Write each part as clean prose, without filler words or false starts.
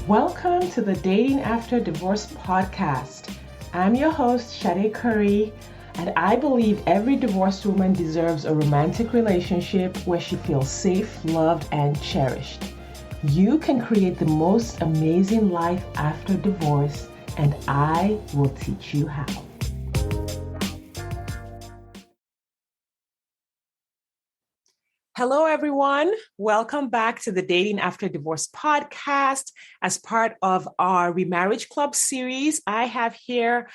Welcome to the Dating After Divorce podcast. I'm your host, Shade Curry, and I believe every divorced woman deserves a romantic relationship where she feels safe, loved, and cherished. You can create the most amazing life after divorce, and I will teach you how. Hello, everyone. Welcome back to the Dating After Divorce podcast. As part of our Remarriage Club series, I have here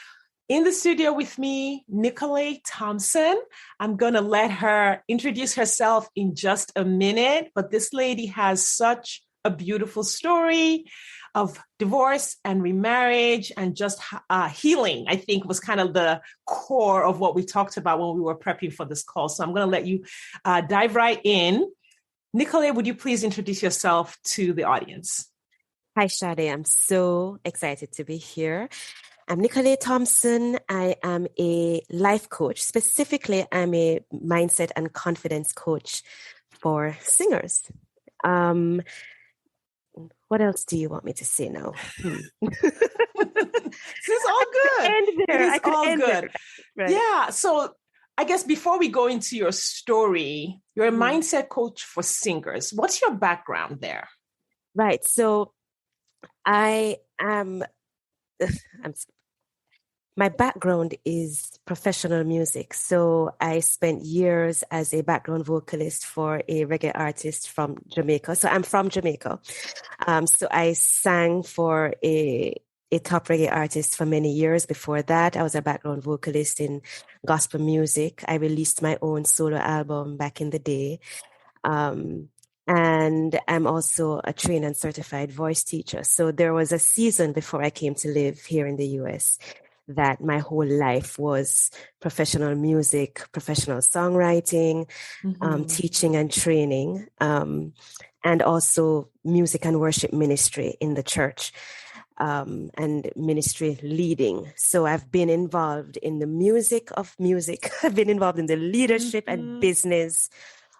in the studio with me, Nicole Thompson. I'm going to let her introduce herself in just a minute, but this lady has such a beautiful story of divorce and remarriage and just healing, I think was kind of the core of what we talked about when we were prepping for this call. So I'm going to let you dive right in. Nicole, would you please introduce yourself to the audience? Hi, Shade. I'm so excited to be here. I'm Nicole Thompson. I am a life coach. Specifically, I'm a mindset and confidence coach for singers. What else do you want me to say now? This is all good. It is all good. Right. Yeah. So I guess before we go into your story, you're a mindset coach for singers. What's your background there? Right. So I am... My background is professional music. So I spent years as a background vocalist for a reggae artist from Jamaica. So I'm from Jamaica. So I sang for a top reggae artist for many years. Before that, I was a background vocalist in gospel music. I released my own solo album back in the day. And I'm also a trained and certified voice teacher. So there was a season before I came to live here in the US that my whole life was professional music, professional songwriting, teaching and training, and also music and worship ministry in the church, and ministry leading. So I've been involved in the music of music. I've been involved in the leadership and business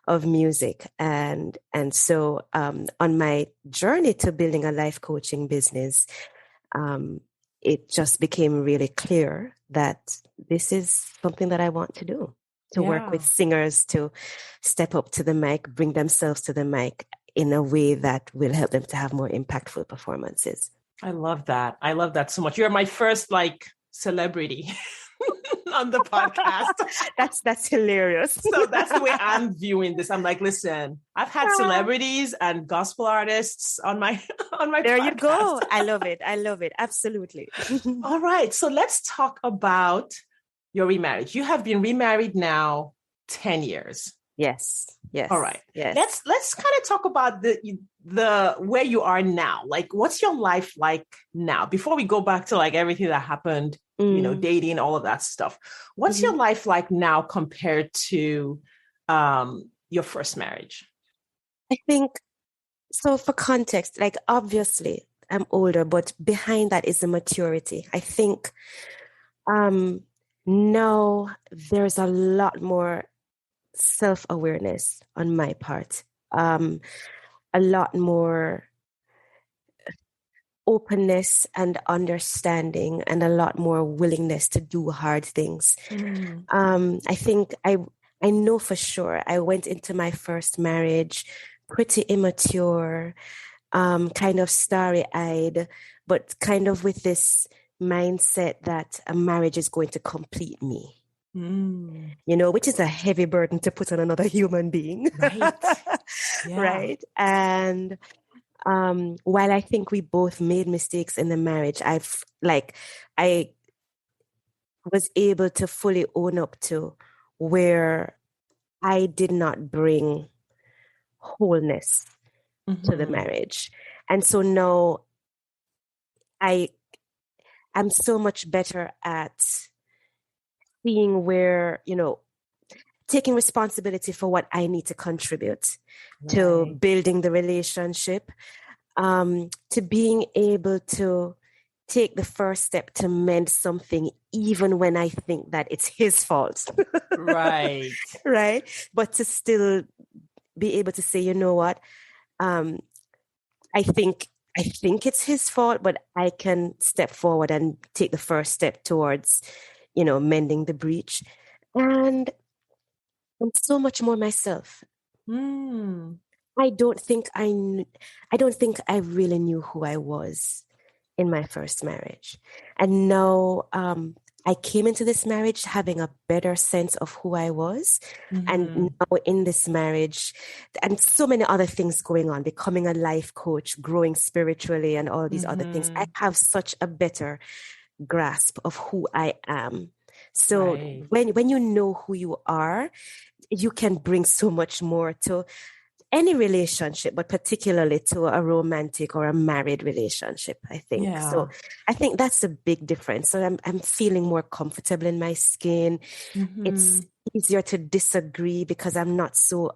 of music. And so on my journey to building a life coaching business, it just became really clear that this is something that I want to do, to work with singers, to step up to the mic, bring themselves to the mic in a way that will help them to have more impactful performances. I love that. I love that so much. You're my first celebrity on the podcast. That's hilarious. So that's the way I'm viewing this. I'm like, listen, I've had celebrities and gospel artists on my there podcast. You go. I love it. Absolutely. All right. So let's talk about your remarriage. You have been remarried now 10 years. Yes. All right. Yes. Let's kind of talk about the where you are now. Like, what's your life like now? Before we go back to everything that happened, dating, all of that stuff. What's your life like now compared to your first marriage? I think so. For context, obviously I'm older, but behind that is the maturity. I think now there's a lot more self-awareness on my part, a lot more openness and understanding, and a lot more willingness to do hard things. I think I know for sure I went into my first marriage pretty immature, kind of starry-eyed, but kind of with this mindset that a marriage is going to complete me. Which is a heavy burden to put on another human being. Right. Yeah. Right. And while I think we both made mistakes in the marriage, I was able to fully own up to where I did not bring wholeness to the marriage. And so now I'm so much better at seeing where, taking responsibility for what I need to contribute to building the relationship, to being able to take the first step to mend something, even when I think that it's his fault. Right. Right. But to still be able to say, you know what, I think I think it's his fault, but I can step forward and take the first step towards, mending the breach. And I'm so much more myself. Mm. I don't think I really knew who I was in my first marriage. And now I came into this marriage having a better sense of who I was. And now in this marriage, and so many other things going on, becoming a life coach, growing spiritually, and all these other things, I have such a better grasp of who I am. So Right. when you know who you are, you can bring so much more to any relationship, but particularly to a romantic or a married relationship, I think. Yeah. So I think that's a big difference. So I'm feeling more comfortable in my skin. It's easier to disagree because I'm not so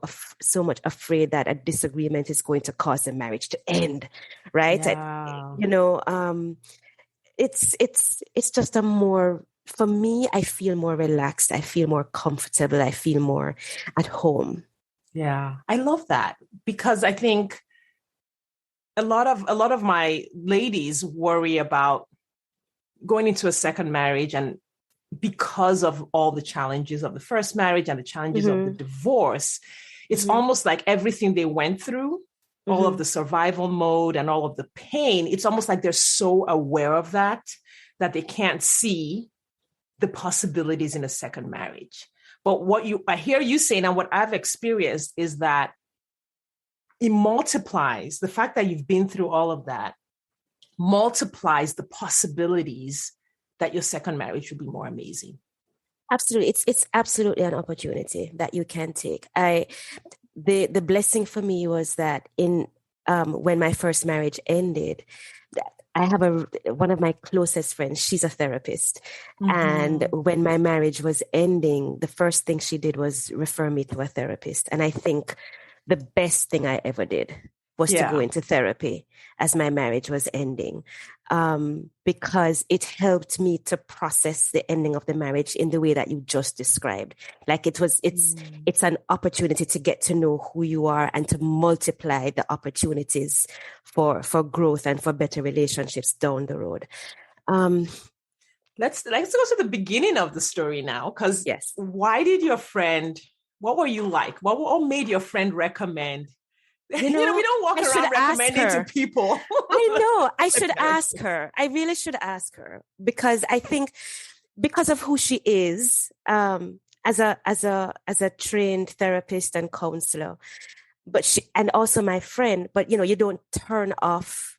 much afraid that a disagreement is going to cause the marriage to end, right? Yeah. It's just for me, I feel more relaxed. I feel more comfortable. I feel more at home. Yeah. I love that because I think a lot of my ladies worry about going into a second marriage, and because of all the challenges of the first marriage and the challenges of the divorce, it's almost like everything they went through, all of the survival mode and all of the pain, it's almost like they're so aware of that they can't see the possibilities in a second marriage. But I hear you saying, and what I've experienced is that it multiplies the fact that you've been through all of that, multiplies the possibilities that your second marriage will be more amazing. Absolutely. It's absolutely an opportunity that you can take. The blessing for me was that when my first marriage ended, I have one of my closest friends, she's a therapist. And when my marriage was ending, the first thing she did was refer me to a therapist. And I think the best thing I ever did was to go into therapy as my marriage was ending, because it helped me to process the ending of the marriage in the way that you just described. Like it's an opportunity to get to know who you are and to multiply the opportunities for growth and for better relationships down the road. Let's go to the beginning of the story now, because yes. What were you like? What made your friend recommend? We don't walk around recommending to people. I know. I should ask her. I really should ask her, because I think because of who she is, as a trained therapist and counselor, and also my friend, but you don't turn off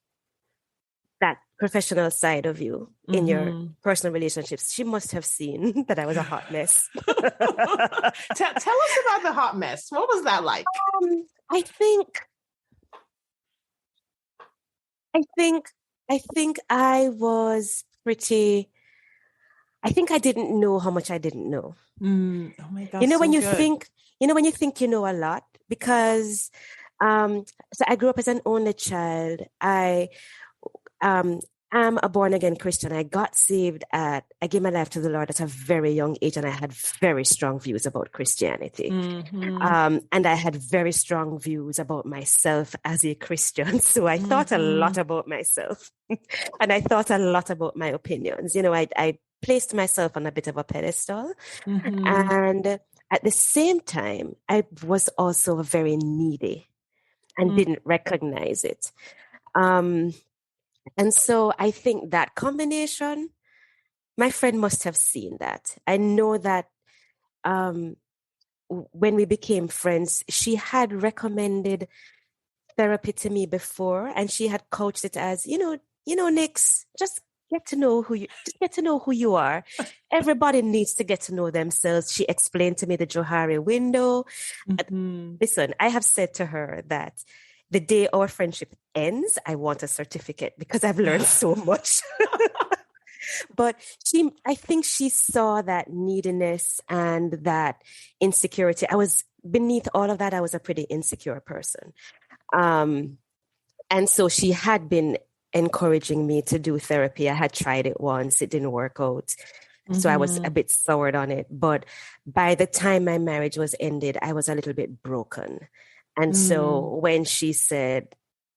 that professional side of you in your personal relationships. She must have seen that I was a hot mess. Tell us about the hot mess. What was that like? I think I was pretty. I think I didn't know how much I didn't know. Oh my God! When you think you know a lot, because so I grew up as an only child. I am a born again Christian. I got saved I gave my life to the Lord at a very young age, and I had very strong views about Christianity. And I had very strong views about myself as a Christian. So I thought a lot about myself and I thought a lot about my opinions. I placed myself on a bit of a pedestal. And at the same time, I was also very needy and didn't recognize it. And so I think that combination, my friend must have seen that. I know that when we became friends, she had recommended therapy to me before, and she had coached it as, Nix, just get to know who you are. Everybody needs to get to know themselves. She explained to me the Johari window. Listen, I have said to her that the day our friendship ends, I want a certificate because I've learned so much. But I think she saw that neediness and that insecurity. Beneath all of that, I was a pretty insecure person. And so she had been encouraging me to do therapy. I had tried it once. It didn't work out. So I was a bit soured on it. But by the time my marriage was ended, I was a little bit broken. And so when she said,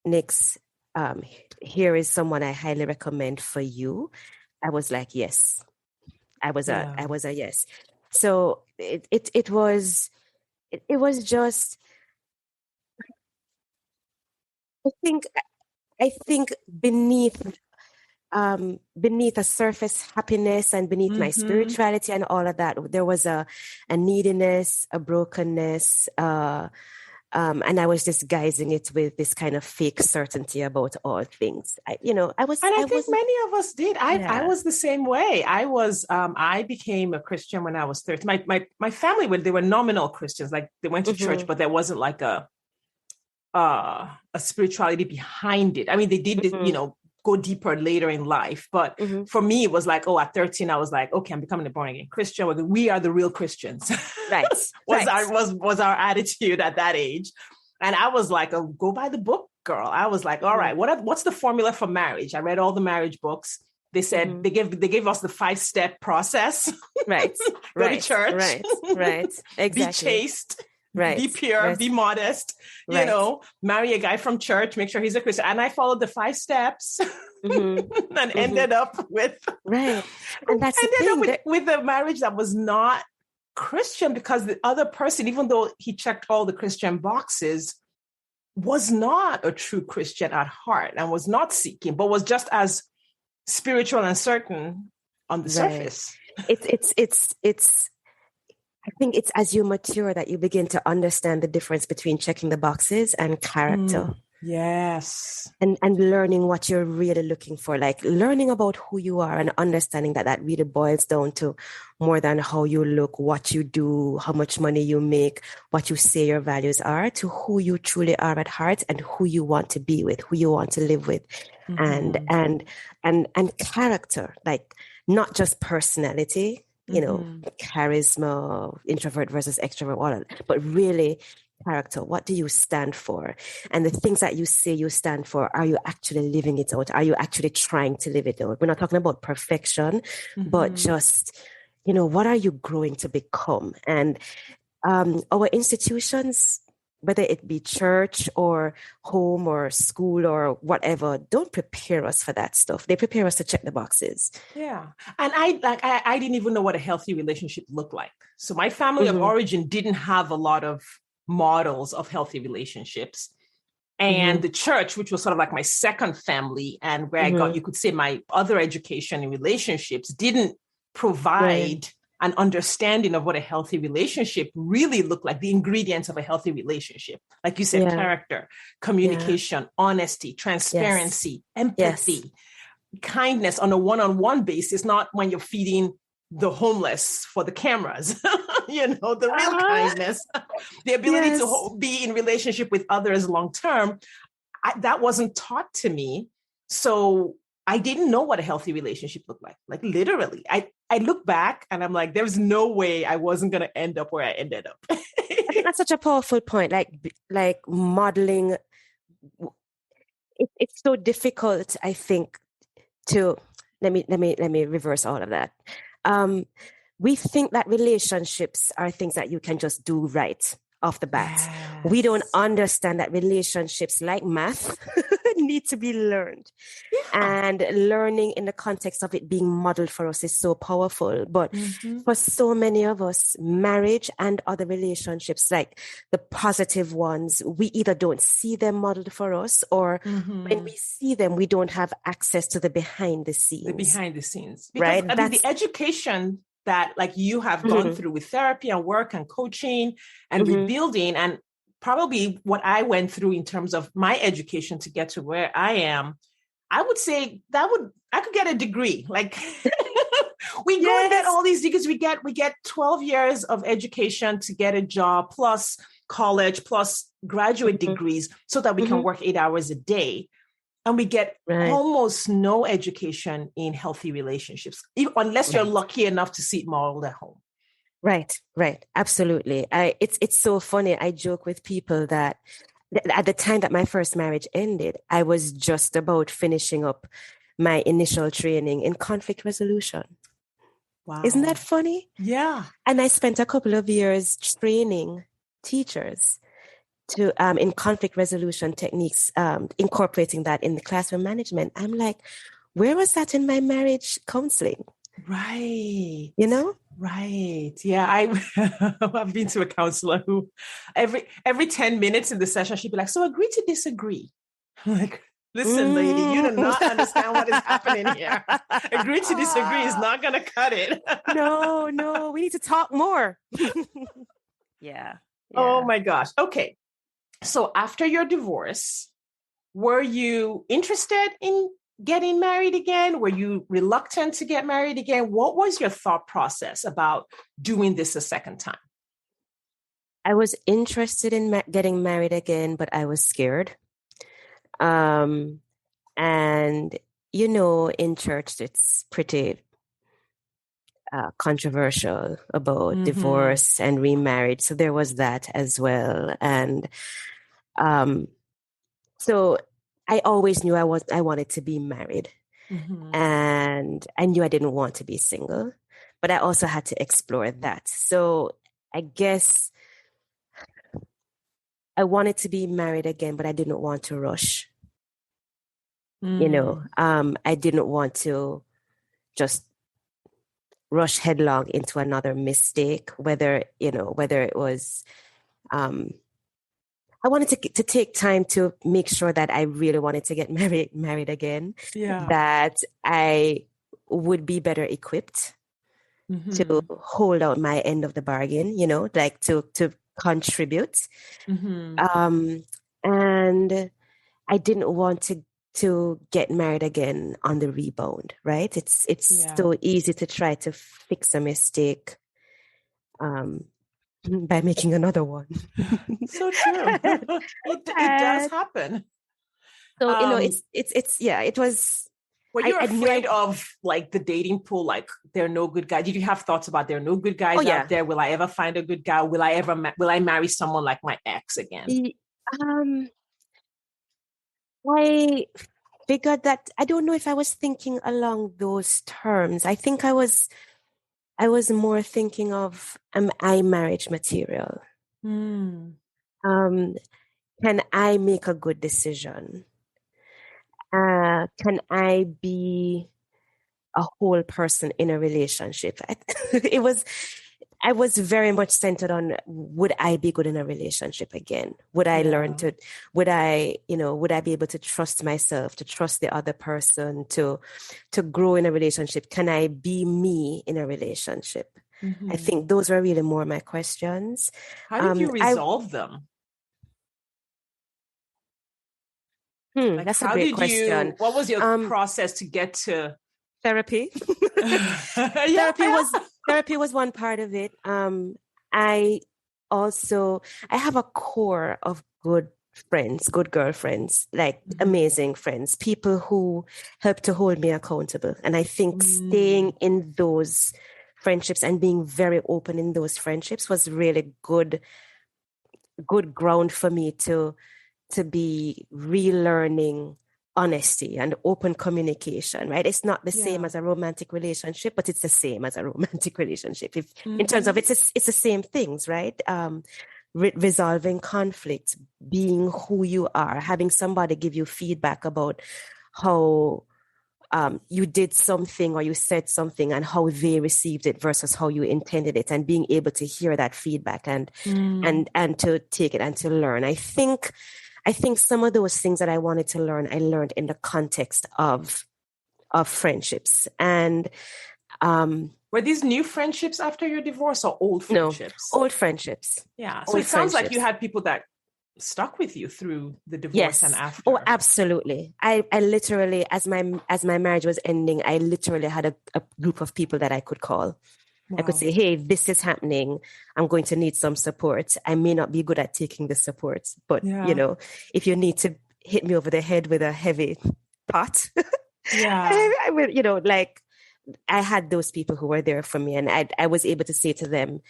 Nix, um, here is someone I highly recommend for you. I was like, yes. Yeah. I was a yes. So it was just, I think I think beneath a surface happiness and beneath my Mm-hmm. spirituality and all of that, there was a neediness, a brokenness, and I was disguising it with this kind of fake certainty about all things. And I I think wasn't, many of us did. I yeah. was the same way. I became a Christian when I was 13. My family they were nominal Christians, like they went to church, Hmm. but there wasn't like a spirituality behind it. I mean, they did, Hmm. go deeper later in life. But Hmm. for me, it was like, oh, at 13, I was like, okay, I'm becoming a born again Christian. We are the real Christians. Right, was right. our was our attitude at that age. And I was like, oh, go by the book, girl. I was like, all Hmm. right, what's the formula for marriage? I read all the marriage books. They said Hmm. they gave us the 5-step process. Right, Go to right, church, right, right. be Exactly. chaste, Right, be pure, right, be modest, right. marry a guy from church, make sure he's a Christian. And I followed the 5 steps Hmm. and Hmm. Right. And that's the ended up thing with, that, with a marriage that was not Christian, because the other person, even though he checked all the Christian boxes, was not a true Christian at heart and was not seeking, but was just as spiritual and certain on the right. surface. It's I think it's as you mature that you begin to understand the difference between checking the boxes and character, Yes. and learning what you're really looking for, like learning about who you are and understanding that that really boils down to more than how you look, what you do, how much money you make, what you say your values are, to who you truly are at heart and who you want to be with, who you want to live with, and Mm-hmm. and character, like not just personality, Mm-hmm. charisma, introvert versus extrovert, all of that, but really character. What do you stand for? And the things that you say you stand for, are you actually living it out? Are you actually trying to live it out? We're not talking about perfection, but Mm-hmm. just, what are you growing to become? And our institutions, whether it be church or home or school or whatever, don't prepare us for that stuff. They prepare us to check the boxes. Yeah. And I didn't even know what a healthy relationship looked like. So my family of Hmm. origin didn't have a lot of models of healthy relationships. And Hmm. the church, which was sort of like my second family and where I got, Hmm. you could say, my other education in relationships, didn't Right. provide an understanding of what a healthy relationship really looked like, the ingredients of a healthy relationship. Like you said, Yeah. character, Yeah. communication, honesty, Yes. transparency, Yes. empathy, kindness on a one-on-one basis, not when you're feeding the homeless for the cameras, the real Ah, kindness, the ability yes. to be in relationship with others long term. That wasn't taught to me. So I didn't know what a healthy relationship looked like literally. I look back and I'm like, there's no way I wasn't going to end up where I ended up. I think that's such a powerful point. Like modeling. It's so difficult, I think, to let me reverse all of that. Um, we think that relationships are things that you can just do right off the bat. We don't Yes. understand that relationships, like math, need to be learned. Yeah. And learning in the context of it being modeled for us is so powerful. But Mm-hmm. for so many of us, marriage and other relationships, like the positive ones, we either don't see them modeled for us, or when Mm-hmm. we see them, we don't have access to the behind the The scenes, behind the scenes, because right? I mean the That's education that like you have gone mhm, through with therapy and work and coaching and mhm, rebuilding, and probably what I went through in terms of my education to get to where I am, I would say I could get a degree. Like we go and get yes. all these degrees. We get 12 years of education to get a job, plus college, plus graduate Mhm, degrees, so that we can mhm, work 8 hours a day. And we get right, almost no education in healthy relationships, unless you're right. lucky enough to see it modeled at home. Right, right. Absolutely. It's so funny. I joke with people that at the time that my first marriage ended, I was just about finishing up my initial training in conflict resolution. Isn't that Wow. funny? Yeah. And I spent a couple of years training teachers. to in conflict resolution techniques, incorporating that in the classroom management. I'm like, where was that in my marriage counseling? Right. You know? Right. Yeah. I've been to a counselor who every 10 minutes in the session, she'd be like, so agree to disagree. I'm like, listen, lady, you do not understand what is happening here. Agree to disagree is not going to cut it. No, we need to talk more. Yeah. Oh my gosh. Okay. So after your divorce, were you interested in getting married again? Were you reluctant to get married again? What was your thought process about doing this a second time? I was interested in getting married again, but I was scared. And, you know, in church, it's pretty controversial about divorce and remarriage. So there was that as well. And so I always knew I wanted to be married. And I knew I didn't want to be single, but I also had to explore that. So I guess I wanted to be married again, but I didn't want to rush. You know, I didn't want to just rush headlong into another mistake, whether it was, I wanted to take time to make sure that I really wanted to get married again, that I would be better equipped to hold out my end of the bargain, you know, like to contribute. And I didn't want to get married again on the rebound, right? It's so easy to try to fix a mistake by making another one. So true. It does happen. So, you know, it was. Were you afraid of like the dating pool? Like there are no good guys. Did you have thoughts about there are no good guys out there? Will I ever find a good guy? Will I marry someone like my ex again? I figured that I don't know if I was thinking along those terms. I think I was more thinking of, am I marriage material? Can I make a good decision? Can I be a whole person in a relationship? I was very much centered on, would I be good in a relationship again? Would I would I be able to trust myself, to trust the other person, to grow in a relationship? Can I be me in a relationship? I think those were really more my questions. How did you resolve them? Like, that's a great question. What was your process to get to therapy? Therapy was one part of it. I have a core of good friends, good girlfriends, like amazing friends, people who help to hold me accountable. And I think staying in those friendships and being very open in those friendships was really good ground for me to be relearning honesty and open communication, right? It's not the same as a romantic relationship, but it's the same as a romantic relationship. In terms of it's the same things, right? Resolving conflict, being who you are, having somebody give you feedback about how you did something or you said something and how they received it versus how you intended it, and being able to hear that feedback and to take it and to learn. I think some of those things that I wanted to learn, I learned in the context of friendships. And were these new friendships after your divorce or old friendships? No, old friendships. Yeah. So it sounds like you had people that stuck with you through the divorce and after. Oh, absolutely. I literally, as my marriage was ending, I literally had a group of people that I could call. Wow. I could say, hey, this is happening. I'm going to need some support. I may not be good at taking the support, but you know, if you need to hit me over the head with a heavy pot, I will, you know, like I had those people who were there for me, and I was able to say to them,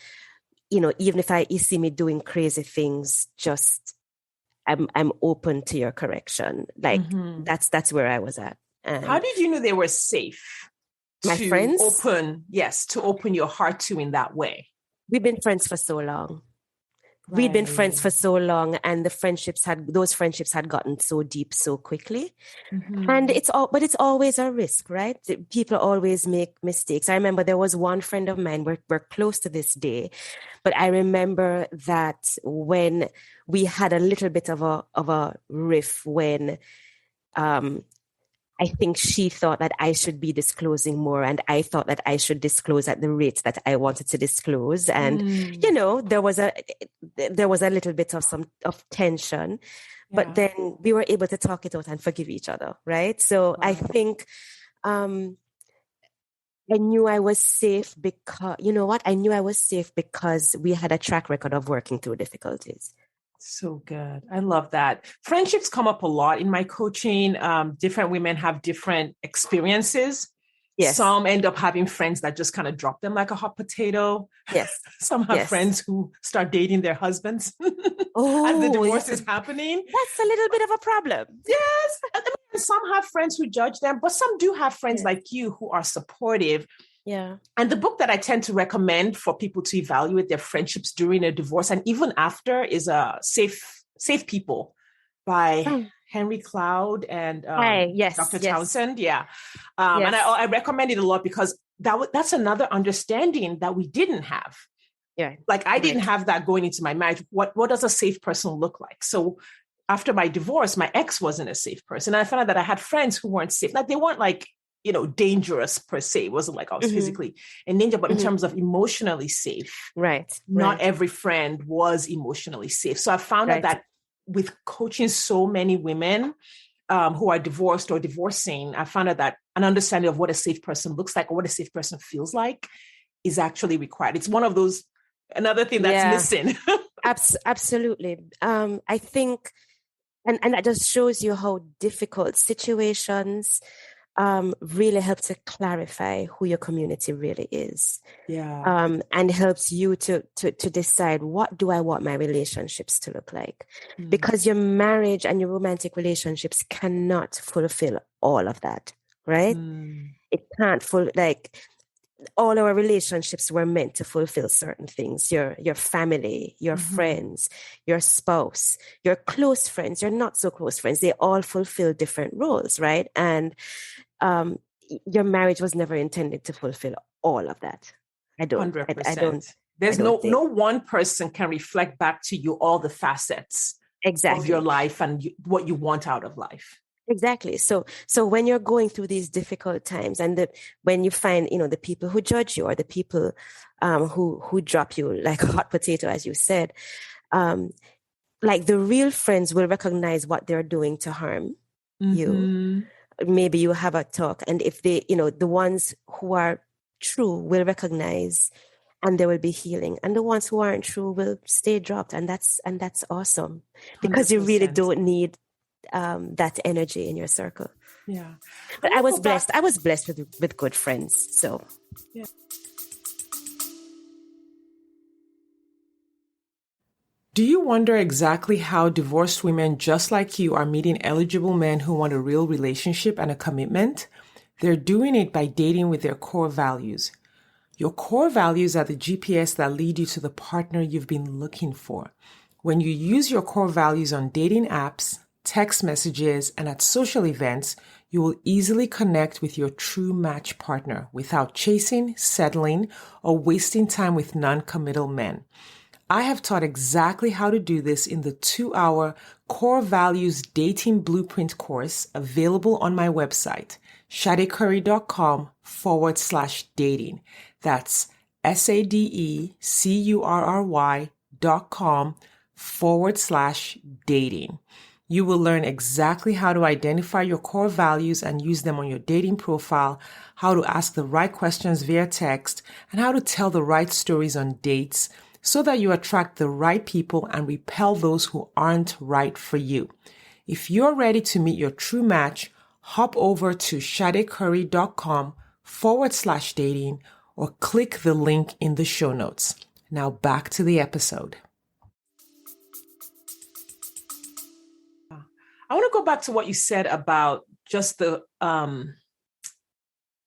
you know, even if you see me doing crazy things, just I'm open to your correction. Like that's where I was at. How did you know they were safe? My friends? To open your heart to in that way. We've been friends for so long. we'd been friends Right. for so long, and those friendships had gotten so deep so quickly. And Mm-hmm. but it's always a risk, right? People always make mistakes. I remember there was one friend of mine, we're close to this day, but I remember that when we had a little bit of a riff when um I think she thought that I should be disclosing more, and I thought that I should disclose at the rate that I wanted to disclose. And, Mm. there was a little bit of tension, but Yeah. then we were able to talk it out and forgive each other. Right. So I Wow. think, um, I knew I was safe because, you know what? I knew I was safe because we had a track record of working through difficulties. So good. I love that. Friendships come up a lot in my coaching. Different women have different experiences. Yes. Some end up having friends that just kind of drop them like a hot potato. Yes. Some have Yes. friends who start dating their husbands as the Oh, divorce is happening. that's a little bit of a problem. Yes. I mean, some have friends who judge them, but some do have friends Yes. like you who are supportive. Yeah. And the book that I tend to recommend for people to evaluate their friendships during a divorce and even after is Safe People by Oh, Henry Cloud and hi. Yes. Dr. Yes. Townsend. Yeah. And Yes. I recommend it a lot because that's another understanding that we didn't have. Yeah. Like I didn't Right. have that going into my marriage. What does a safe person look like? So after my divorce, my ex wasn't a safe person. And I found out that I had friends who weren't safe. Like they weren't like, dangerous per se. It wasn't like I was Mm-hmm. physically in danger, but in Mm-hmm. terms of emotionally safe, Right. not Right. every friend was emotionally safe. So I found out Right. that with coaching so many women who are divorced or divorcing, I found out that an understanding of what a safe person looks like or what a safe person feels like is actually required. It's one of those, another thing that's Yeah. missing. Absolutely. I think, and that just shows you how difficult situations really help to clarify who your community really is. Yeah. And helps you to decide, what do I want my relationships to look like? Mm. Because your marriage and your romantic relationships cannot fulfill all of that, right? Mm. It can't like all our relationships were meant to fulfill certain things. Your family, your Mm-hmm. friends, your spouse, your close friends, your not so close friends, they all fulfill different roles, right? And um, your marriage was never intended to fulfill all of that. I 100%. don't, I There's don't no think. one person can reflect back to you all the facets of your Exactly. life and what you want out of life. Exactly. So when you're going through these difficult times, and when you find, the people who judge you, or the people who drop you like a hot potato, as you said, um, like the real friends will recognize what they're doing to harm you. Mm-hmm. Maybe you have a talk, and if they, the ones who are true will recognize, and there will be healing, and the ones who aren't true will stay dropped, and that's awesome, because you really 100%. don't need that energy in your circle. Yeah. I But want to go back. I was blessed with good friends. So Yeah. Do you wonder exactly how divorced women just like you are meeting eligible men who want a real relationship and a commitment? They're doing it by dating with their core values. Your core values are the GPS that lead you to the partner you've been looking for. When you use your core values on dating apps, text messages, and at social events, you will easily connect with your true match partner without chasing, settling, or wasting time with non-committal men. I have taught exactly how to do this in the 2-hour Core Values Dating Blueprint course available on my website, shadecurry.com/dating. That's SADECURRY.com/dating. You will learn exactly how to identify your core values and use them on your dating profile, how to ask the right questions via text, and how to tell the right stories on dates so that you attract the right people and repel those who aren't right for you. If you're ready to meet your true match, hop over to shadecurry.com/dating or click the link in the show notes. Now back to the episode. I want to go back to what you said about just the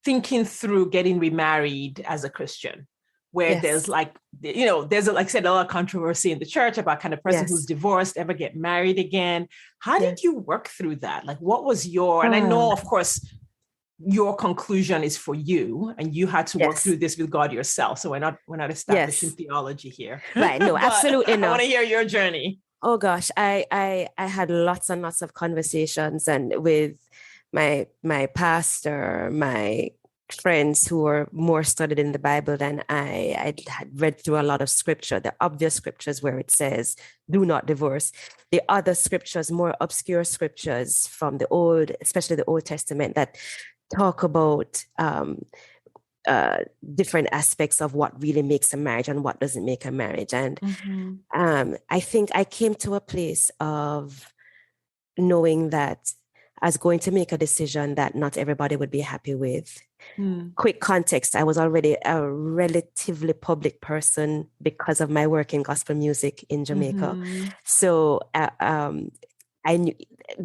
thinking through getting remarried as a Christian. where there's Yes. like, there's, like I said, a lot of controversy in the church about kind of person who's Yes. divorced ever get married again. How did Yes. you work through that? Like, what was and I know, of course, your conclusion is for you and you had to work Yes. through this with God yourself. So we're not establishing Yes. theology here. Right. No, But absolutely I want not. to hear your journey. Oh gosh, I had lots and lots of conversations and with my pastor, my friends who were more studied in the Bible than I had read through a lot of scripture, the obvious scriptures where it says, do not divorce. The other scriptures, more obscure scriptures from the Old, especially the Old Testament, that talk about different aspects of what really makes a marriage and what doesn't make a marriage. And I think I came to a place of knowing that I was going to make a decision that not everybody would be happy with. Quick context, I was already a relatively public person because of my work in gospel music in Jamaica. So I knew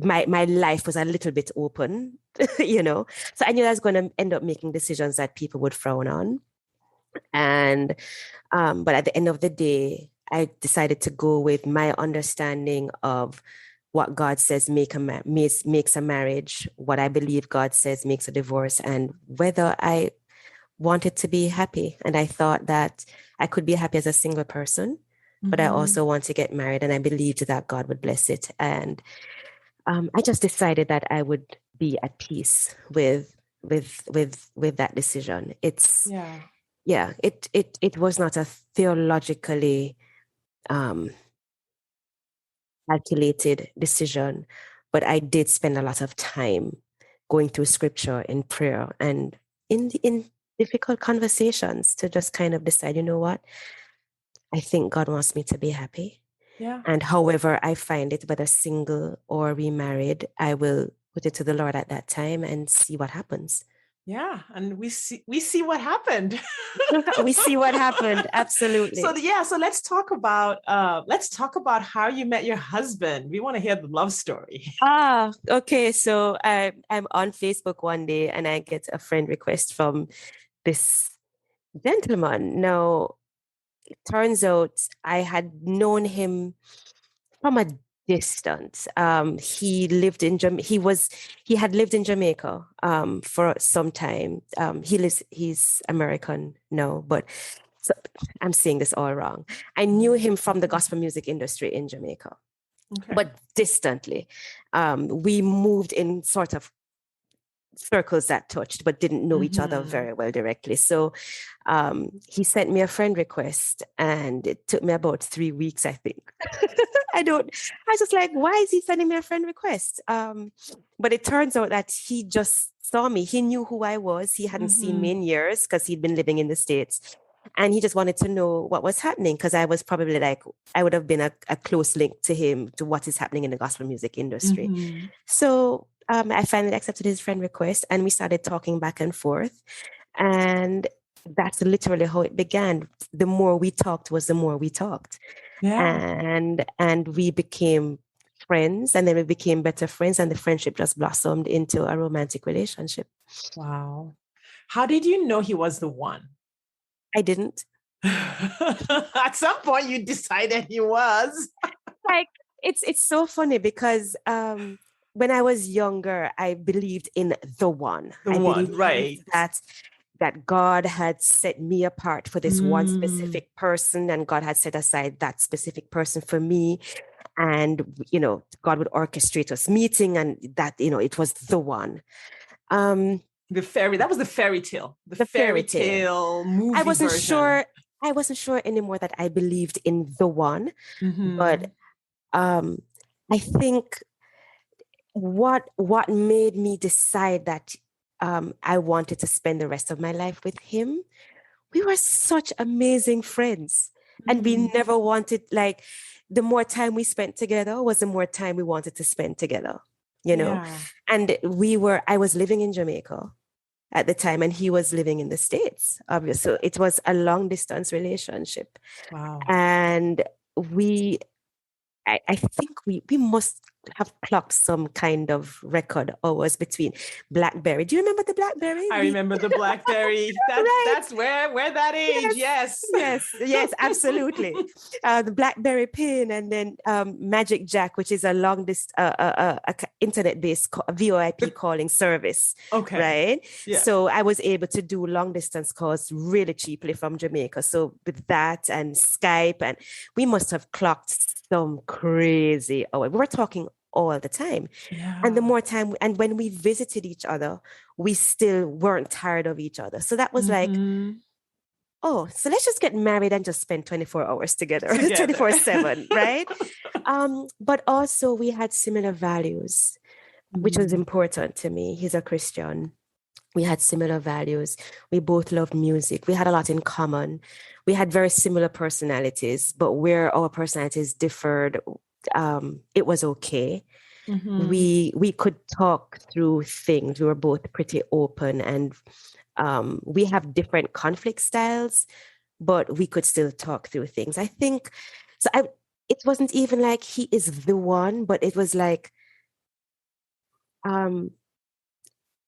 my life was a little bit open, So I knew I was going to end up making decisions that people would frown on. And but at the end of the day, I decided to go with my understanding of what God says makes a marriage, what I believe God says makes a divorce, and whether I wanted to be happy. And I thought that I could be happy as a single person, but I also want to get married, and I believed that God would bless it. And I just decided that I would be at peace with that decision. It was not a theologically calculated decision, but I did spend a lot of time going through scripture in prayer and in difficult conversations to just kind of decide, you know what? I think God wants me to be happy. Yeah. And however I find it, whether single or remarried, I will put it to the Lord at that time and see what happens. Yeah, and we see what happened. We see what happened. Absolutely. So let's talk about how you met your husband. We want to hear the love story. Okay. So I'm on Facebook one day and I get a friend request from this gentleman. Now, it turns out I had known him from a distance. He had lived in Jamaica for some time. He's American now, but so, I'm saying this all wrong. I knew him from the gospel music industry in Jamaica, but distantly. We moved in sort of circles that touched but didn't know each other very well directly. So he sent me a friend request and it took me about 3 weeks, I think. I was just like, why is he sending me a friend request? But it turns out that he just saw me. He knew who I was. He hadn't seen me in years because he'd been living in the States. And he just wanted to know what was happening because I was probably I would have been a close link to him, to what is happening in the gospel music industry. So I finally accepted his friend request and we started talking back and forth. And that's literally how it began. The more we talked was the more we talked. Yeah. And we became friends, and then we became better friends, and the friendship just blossomed into a romantic relationship. Wow. How did you know he was the one? I didn't. At some point you decided he was. Like, it's so funny because when I was younger, I believed in the one. I believed right. that God had set me apart for this one specific person, and God had set aside that specific person for me. And, God would orchestrate us meeting, and that, it was the one. That was the fairy tale. The fairy tale movie version. I wasn't sure anymore that I believed in the one. But I think what made me decide that I wanted to spend the rest of my life with him, we were such amazing friends. And we never wanted, the more time we spent together was the more time we wanted to spend together, And I was living in Jamaica at the time and he was living in the States, obviously. So it was a long distance relationship. Wow. And I think we must have clocked some kind of record hours between BlackBerry. Do you remember the BlackBerry? I remember the BlackBerry. Right. That's where that age. Yes, absolutely. The BlackBerry pin, and then Magic Jack, which is a internet-based VoIP calling service. Okay. Right. Yeah. So I was able to do long distance calls really cheaply from Jamaica. So with that and Skype, and we must have clocked some crazy. Oh, we were talking all the time. Yeah. And the more time, and when we visited each other, we still weren't tired of each other. So that was like, oh, so let's just get married and just spend 24 hours together. 24/7, right? But also we had similar values, which was important to me. He's a Christian. We had similar values. We both loved music. We had a lot in common. We had very similar personalities, but where our personalities differed, it was okay. We could talk through things. We were both pretty open, and we have different conflict styles, but we could still talk through things. I think so. It wasn't even like he is the one, but it was like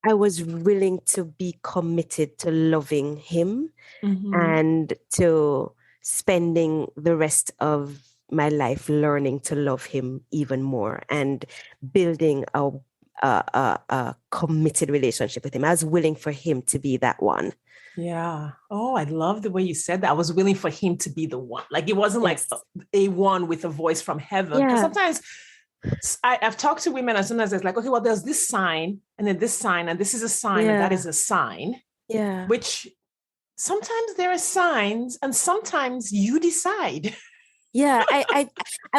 I was willing to be committed to loving him and to spending the rest of my life learning to love him even more and building a committed relationship with him. I was willing for him to be that one. Yeah. Oh, I love the way you said that. I was willing for him to be the one. Like it wasn't like a one with a voice from heaven. Because sometimes I've talked to women, as soon as it's like, okay, well, there's this sign and then this sign, and this is a sign, and that is a sign. Yeah. Which sometimes there are signs, and sometimes you decide. Yeah, I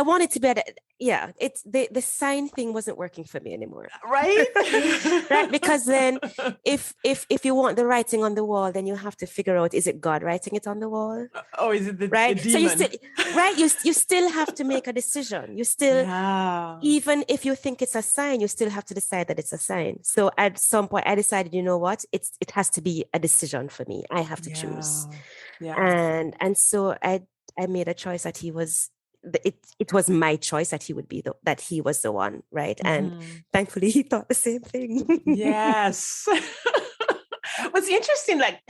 wanted to be it's the sign thing wasn't working for me anymore. Right? Right, because then if you want the writing on the wall, then you have to figure out, is it God writing it on the wall? Oh, is it the right? demon? So you still you still have to make a decision. You still even if you think it's a sign, you still have to decide that it's a sign. So at some point I decided, you know what? It has to be a decision for me. I have to choose. Yeah. And so I made a choice that he was. It was my choice that he would be that he was the one, right? And thankfully, he thought the same thing. Yes. What's interesting, like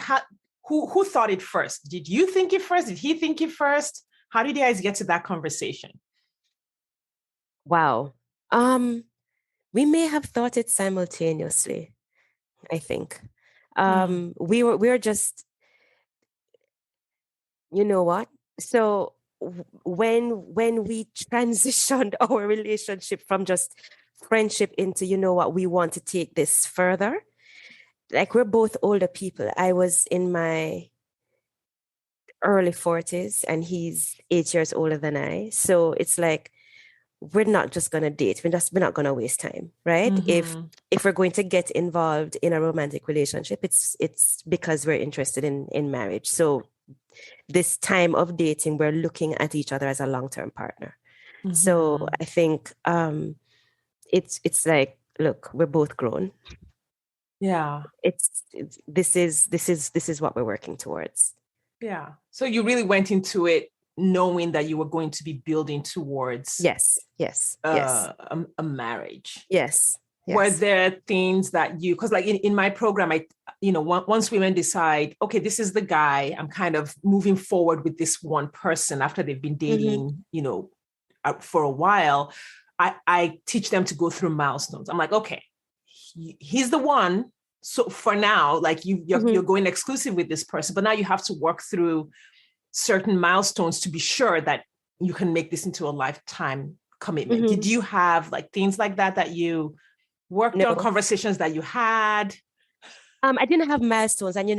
who thought it first? Did you think it first? Did he think it first? How did you guys get to that conversation? Wow. We may have thought it simultaneously, I think. We were just, you know what? So when we transitioned our relationship from just friendship into, you know what, we want to take this further. Like, we're both older people. I was in my early 40s and he's 8 years older than I. So it's like, we're not just going to date. We're not going to waste time, right? If we're going to get involved in a romantic relationship, it's because we're interested in marriage. So this time of dating, we're looking at each other as a long-term partner. So I think it's like, look, we're both grown. Yeah. This is what we're working towards. Yeah. So you really went into it knowing that you were going to be building towards a marriage. Yes. Were there things that because like in my program, once women decide, okay, this is the guy, I'm kind of moving forward with this one person after they've been dating, for a while, I teach them to go through milestones. I'm like, okay, he's the one. So for now, like you're going exclusive with this person, but now you have to work through certain milestones to be sure that you can make this into a lifetime commitment. Did you have like things like that you worked on, conversations that you had? I didn't have milestones, and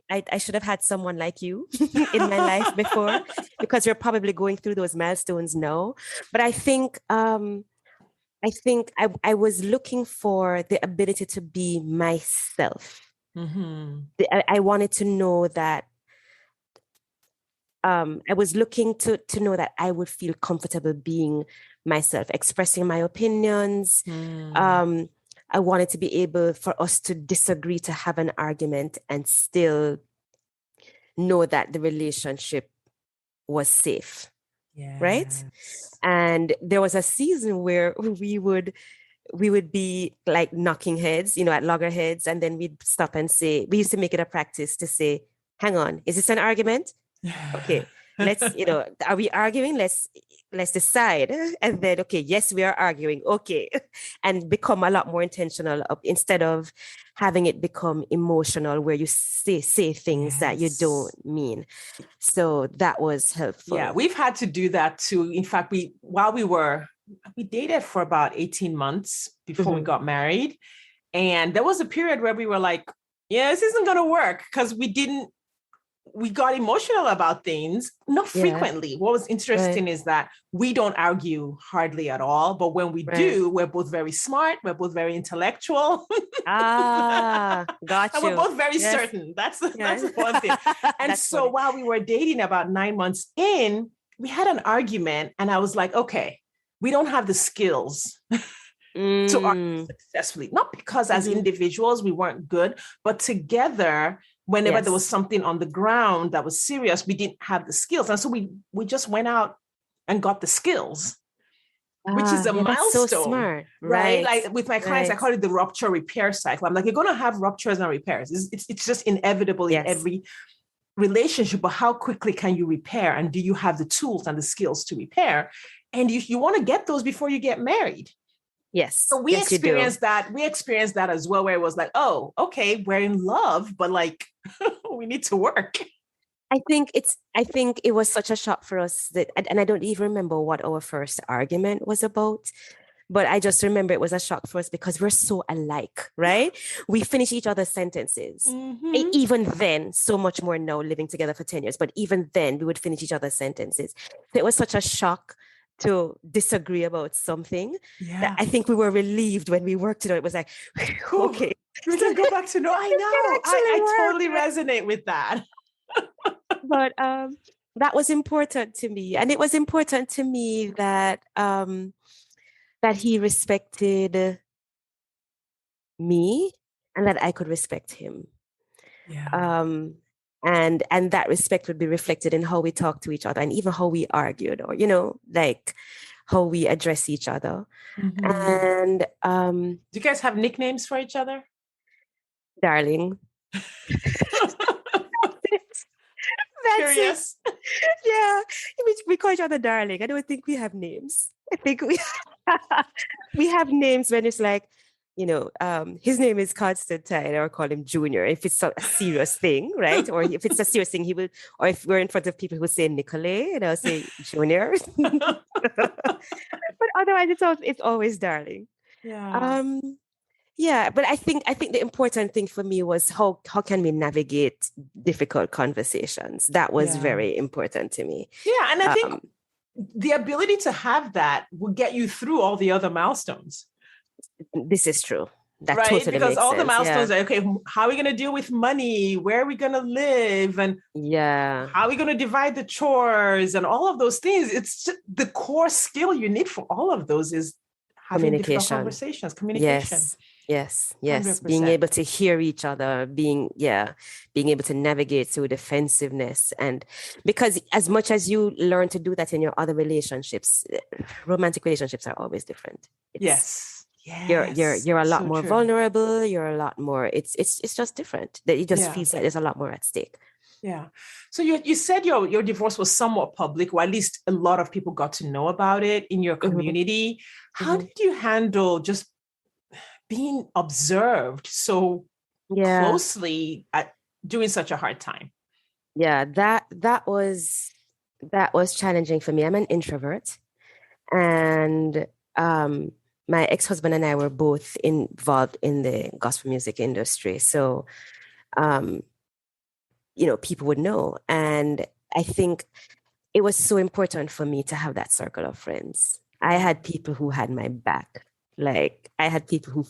I should have had someone like you in my life before, because you're probably going through those milestones now. But I think I was looking for the ability to be myself. I wanted to know that I was looking to know that I would feel comfortable being myself, expressing my opinions. I wanted to be able for us to disagree, to have an argument, and still know that the relationship was safe. right? Yes. And there was a season where we would be like knocking heads, at loggerheads, and then we'd stop and say, we used to make it a practice to say, hang on, is this an argument? Okay, let's, are we arguing? Let's decide. And then, okay, yes, we are arguing. Okay. And become a lot more intentional instead of having it become emotional where you say things that you don't Yes. mean. So that was Yeah, helpful. we've had to do that too. In fact, we dated for about 18 months before we Mhm. got married. And there was a period where we were like, yeah, this isn't going to work because we got emotional about things, not Yeah, frequently. What was right, interesting is that we don't argue hardly at all. But when we right. do, we're both very smart. We're both very intellectual. Ah, got And we're you. both very Yes, certain. That's yes. one thing. And That's so funny. while we were dating about 9 months in, we had an argument. And I was like, okay, we don't have the skills to argue Mm, successfully. Not because as hmm. individuals we weren't good, but together, whenever there was Yes. something on the ground that was serious, we didn't have the skills. And so we just went out and got the skills, which is a Yeah, that's so milestone, smart. right? Right, Like with my clients, I right. call it the rupture repair cycle. I'm like, you're going to have ruptures and repairs. It's just inevitable in Yes, every relationship, but how quickly can you repair? And do you have the tools and the skills to repair? And you want to get those before you get married. yes, So we yes, you do. experienced that. We experienced that as well, where it was like, oh, okay, we're in love, but like we need to work. I think it was such a shock for us and I don't even remember what our first argument was about. But I just remember it was a shock for us because we're so alike, right? We finish each other's sentences. Mm-hmm. Even then, so much more now living together for 10 years, but even then we would finish each other's sentences. So it was such a shock to disagree about something that Yeah. I think we were relieved when we worked it out. It was like, Whew, okay, we so can go back to no. I this can know. I actually work. totally resonate with that. But that was important to me. And it was important to me that he respected me and that I could respect him. Yeah. Um, and that respect would be reflected in how we talk to each other and even how we argued or, like how we address each other. Mm-hmm. And Do you guys have nicknames for each other? darling. That's it. Curious. Yeah. We call each other darling. I don't think we have names. I think we we have names when it's like, his name is Constantine, or call him Junior if it's a serious thing, right? Or if it's a serious thing, he will, or if we're in front of people who say Nicole, and I'll say Junior. But otherwise, it's always darling. Yeah. Um, yeah, but I think the important thing for me was how can we navigate difficult conversations. That was Yeah. very important to me. Yeah. And I think Um, the ability to have that will get you through all the other milestones, this is true. That right? totally Because makes all the sense. Yeah. milestones are okay, how are we going to deal with money? Where are we going to live? And Yeah. how are we going to divide the chores and all of those things? It's just the core skill you need for all of those is having difficult Communication. conversations, communication. Yes. Yes. Yes. Being 100%. able to hear each other, being able to navigate through defensiveness. And because as much as you learn to do that in your other relationships, romantic relationships are always different. It's Yes. you're you're Yes. you're a lot So more true. vulnerable. You're a lot more, it's just different. That it just Yeah. feels like there's a lot more at stake. Yeah. So you said your divorce was somewhat public, or at least a lot of people got to know about it in your Mhm, community. How mhm. did you handle just being observed so Yeah. closely during such a hard time? Yeah, that was challenging for me. I'm an introvert, and um, my ex-husband and I were both involved in the gospel music industry. So, um, people would know. And I think it was so important for me to have that circle of friends. I Yeah. had people who had my back. Like I had people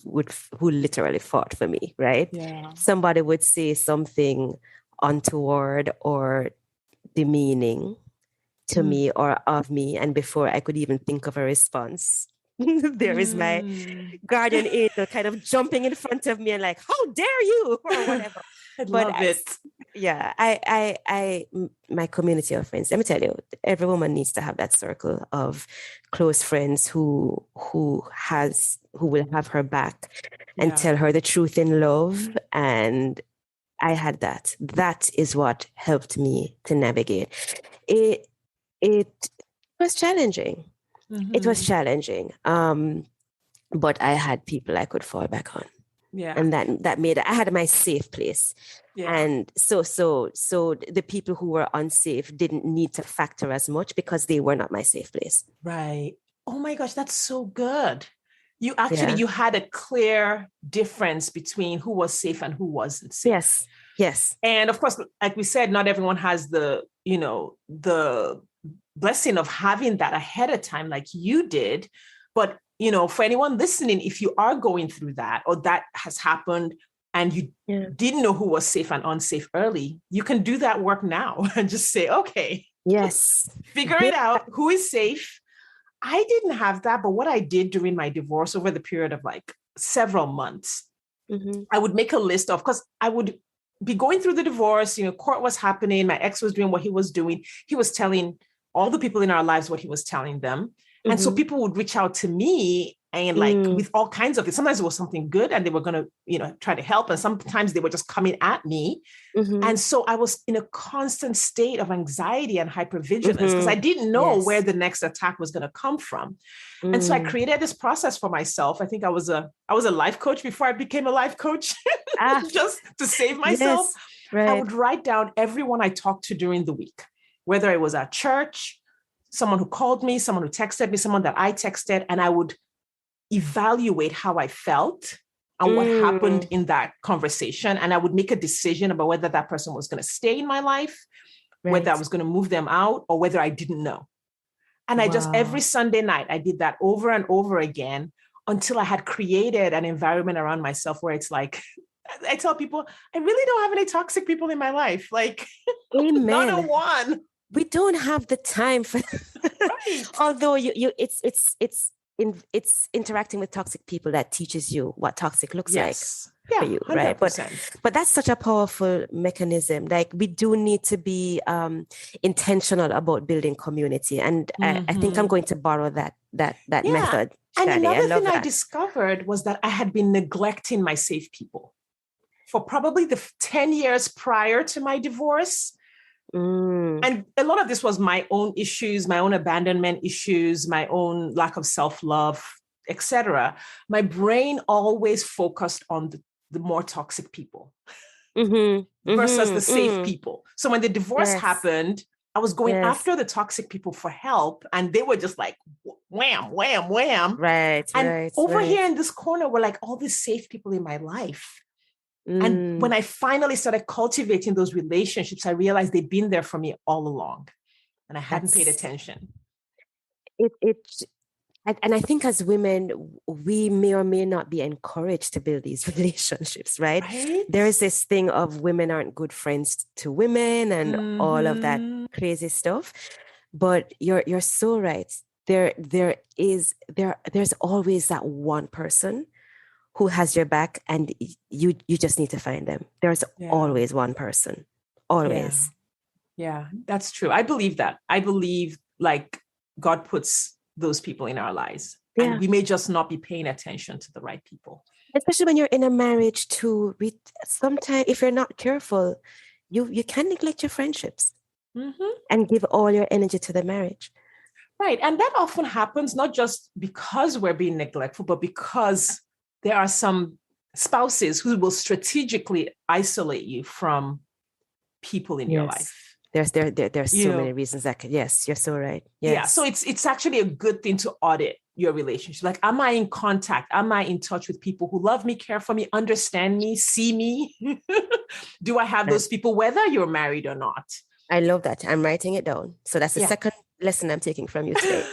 who literally fought for me, right? Yeah. Somebody would say something untoward or demeaning to Mm. me or of me, and before I could even think of a response, there is my Mm. guardian angel kind of jumping in front of me and like, how dare you, or whatever. I But love it. Yeah, my community of friends. Let me tell you, every woman needs to have that circle of close friends who will have her back and Yeah. tell her the truth in love. And I had that. That is what helped me to navigate. It it was challenging. It was Mm-hmm. challenging. But I had people I could fall back on. Yeah. And that made I had my safe place. Yeah. And so the people who were unsafe didn't need to factor as much because they were not my safe place. Right. Oh my gosh, that's so good. You actually Yeah. you had a clear difference between who was safe and who wasn't safe. Yes. Yes. And of course, like we said, not everyone has the blessing of having that ahead of time like you did. But, for anyone listening, if you are going through that or that has happened and you didn't know who was safe and unsafe early, you can do that work now and just say, okay, Yes. figure it out. Who is safe? I didn't have that. But what I did during my divorce over the period of like several months, I would make a list of, because I would be going through the divorce, court was happening. My ex was doing what he was doing. He was telling all the people in our lives what he was telling them. And so people would reach out to me and like with all kinds of it. Sometimes it was something good and they were going to, try to help. And sometimes they were just coming at me. And so I was in a constant state of anxiety and hypervigilance because I didn't know where the next attack was going to come from. And so I created this process for myself. I think I was a life coach before I became a life coach, just to save myself. Yes, right. I would write down everyone I talked to during the week, whether it was at church, someone who called me, someone who texted me, someone that I texted, and I would evaluate how I felt and what happened in that conversation. And I would make a decision about whether that person was going to stay in my life, whether I was going to move them out, or whether I didn't know. And I just, every Sunday night, I did that over and over again until I had created an environment around myself where it's like, I tell people, I really don't have any toxic people in my life. Like, Amen. not a one. We don't have the time for Right. Although it's interacting with toxic people that teaches you what toxic looks like for you, 100%. right? But that's such a powerful mechanism. Like we do need to be intentional about building community, and I think I'm going to borrow that method. And Shadi. another thing I discovered was that I had been neglecting my safe people for probably the 10 years prior to my divorce. And a lot of this was my own issues, my own abandonment issues, my own lack of self-love, etc. My brain always focused on the more toxic people versus the safe people. So when the divorce happened, I was going after the toxic people for help, and they were just like, wham, wham, wham. Right. And over here in this corner were like all these safe people in my life. And when I finally started cultivating those relationships, I realized they'd been there for me all along, and I hadn't paid attention. And I think as women, we may or may not be encouraged to build these relationships, right? There is this thing of women aren't good friends to women and all of that crazy stuff. But you're so right. There's always that one person who has your back, and you just need to find them. There's always one person. Always. Yeah, that's true. I believe that. I believe like God puts those people in our lives, and we may just not be paying attention to the right people. Especially when you're in a marriage too. Sometimes if you're not careful, you can neglect your friendships and give all your energy to the marriage. Right. And that often happens not just because we're being neglectful, but because there are some spouses who will strategically isolate you from people in your life. There's so many reasons that could. Yes, you're so right. Yes. Yeah. So it's actually a good thing to audit your relationship. Like, am I in contact? Am I in touch with people who love me, care for me, understand me, see me? Do I have those people, whether you're married or not? I love that. I'm writing it down. So that's the second lesson I'm taking from you today.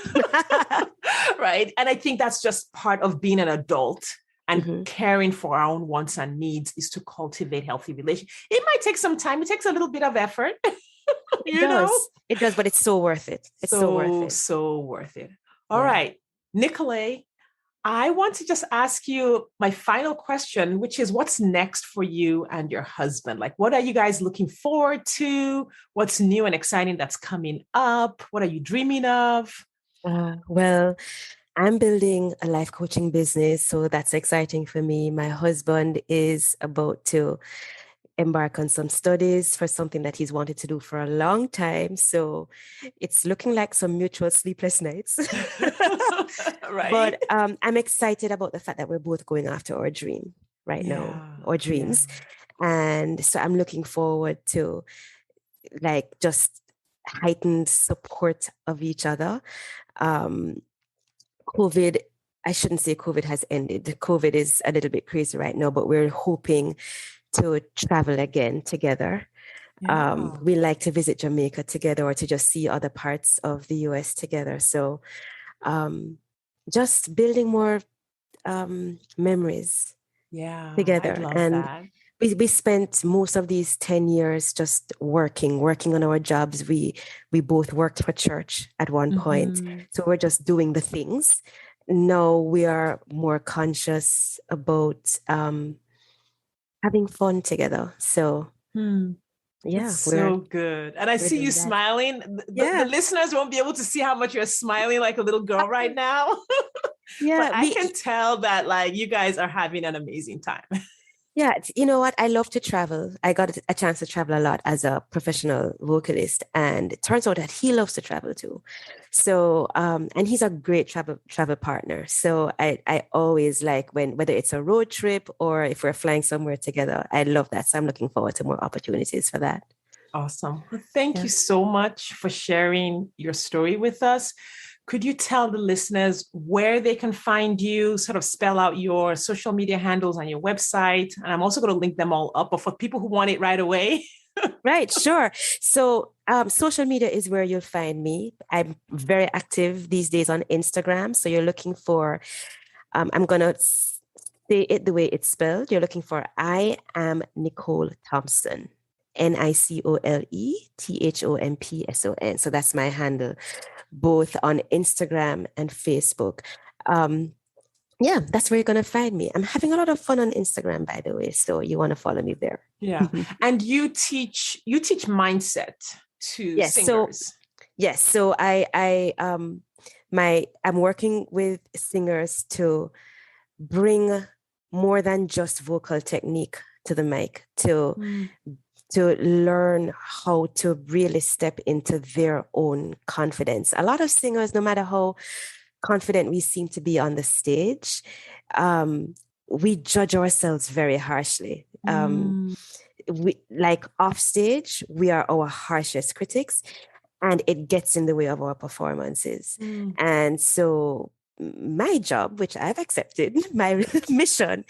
Right. And I think that's just part of being an adult. And caring for our own wants and needs is to cultivate healthy relationships. It might take some time. It takes a little bit of effort. It does, but it's so worth it. It's so worth it. So worth it. All right, Nicole, I want to just ask you my final question, which is what's next for you and your husband? Like, what are you guys looking forward to? What's new and exciting that's coming up? What are you dreaming of? Well, I'm building a life coaching business, so that's exciting for me. My husband is about to embark on some studies for something that he's wanted to do for a long time. So it's looking like some mutual sleepless nights. Right? But I'm excited about the fact that we're both going after our dream right now, Yeah. our Yeah. dreams. And so I'm looking forward to like just heightened support of each other. Um, COVID, I shouldn't say COVID has ended. COVID is a little bit crazy right now, but we're hoping to travel again together. Yeah. We like to visit Jamaica together or to just see other parts of the US together. So um, just building more memories Yeah. I together. love And that. we spent most of these 10 years just working on our jobs. We both worked for church at one point. Mm-hmm. So we're just doing the things. Now we are more conscious about having fun together. So Hmm. That's yeah, so good. And I we're see you doing that. smiling. The Yeah. listeners won't be able to see how much you're smiling like a little girl right now. But Yeah, I can tell that like you guys are having an amazing time. yeah, you know what? I love to travel. I got a chance to travel a lot as a professional vocalist, and it turns out that he loves to travel too. So, and he's a great travel partner. So I always like when whether it's a road trip or if we're flying somewhere together, I love that. So I'm looking forward to more opportunities for that. Awesome. Well, thank you Yeah. so much for sharing your story with us. Could you tell the listeners where they can find you, sort of spell out your social media handles on your website? And I'm also going to link them all up, but for people who want it right away. Right, sure. So, social media is where you'll find me. I'm very active these days on Instagram. So you're looking for, I'm gonna say it the way it's spelled. You're looking for I am Nicole Thompson. NicoleThompson. So that's my handle, both on Instagram and Facebook. Um, yeah, that's where you're gonna find me. I'm having a lot of fun on Instagram, by the way. So you want to follow me there. Yeah. And you teach mindset to Yes. So singers. yes. So I'm working with singers to bring more than just vocal technique to the mic, Mm. to learn how to really step into their own confidence. A lot of singers, no matter how confident we seem to be on the stage, we judge ourselves very harshly. Mm. We like off stage, we are our harshest critics, and it gets in the way of our performances. Mm. And so my job, which I've accepted, my mission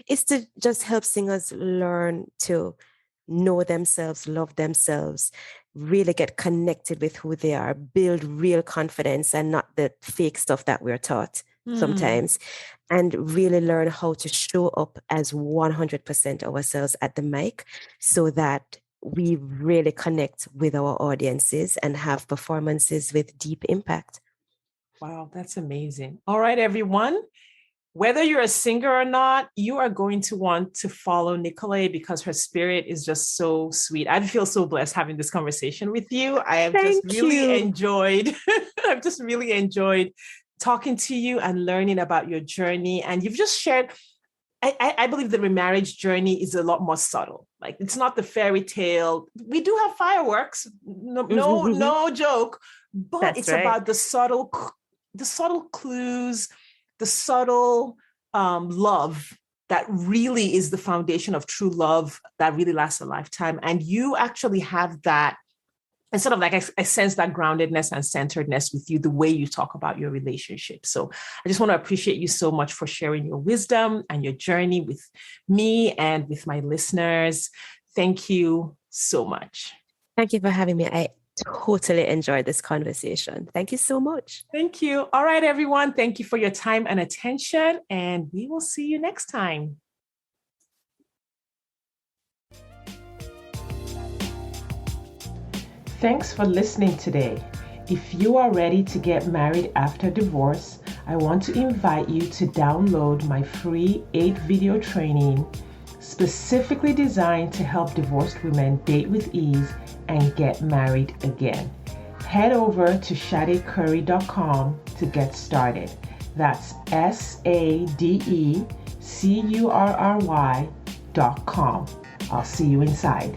is to just help singers learn to know themselves, love themselves, really get connected with who they are, build real confidence and not the fake stuff that we're taught Mm. sometimes, and really learn how to show up as 100% ourselves at the mic so that we really connect with our audiences and have performances with deep impact. Wow, that's amazing. All right, everyone. Whether you're a singer or not, you are going to want to follow Nicolay because her spirit is just so sweet. I feel so blessed having this conversation with you. I have just Thank really you. enjoyed, I've just really enjoyed talking to you and learning about your journey. And you've just shared, I believe the remarriage journey is a lot more subtle. Like it's not the fairy tale. We do have fireworks, no joke, but That's it's right. about the subtle clues, the subtle love that really is the foundation of true love that really lasts a lifetime. And you actually have that. And sort of like I sense that groundedness and centeredness with you, the way you talk about your relationship. So I just want to appreciate you so much for sharing your wisdom and your journey with me and with my listeners. Thank you so much. Thank you for having me. I totally enjoyed this conversation. Thank you so much. Thank you. All right, everyone. Thank you for your time and attention. And we will see you next time. Thanks for listening today. If you are ready to get married after divorce, I want to invite you to download my free 8-video training specifically designed to help divorced women date with ease and get married again. Head over to sadecurry.com to get started. That's SADECURRY.com. I'll see you inside.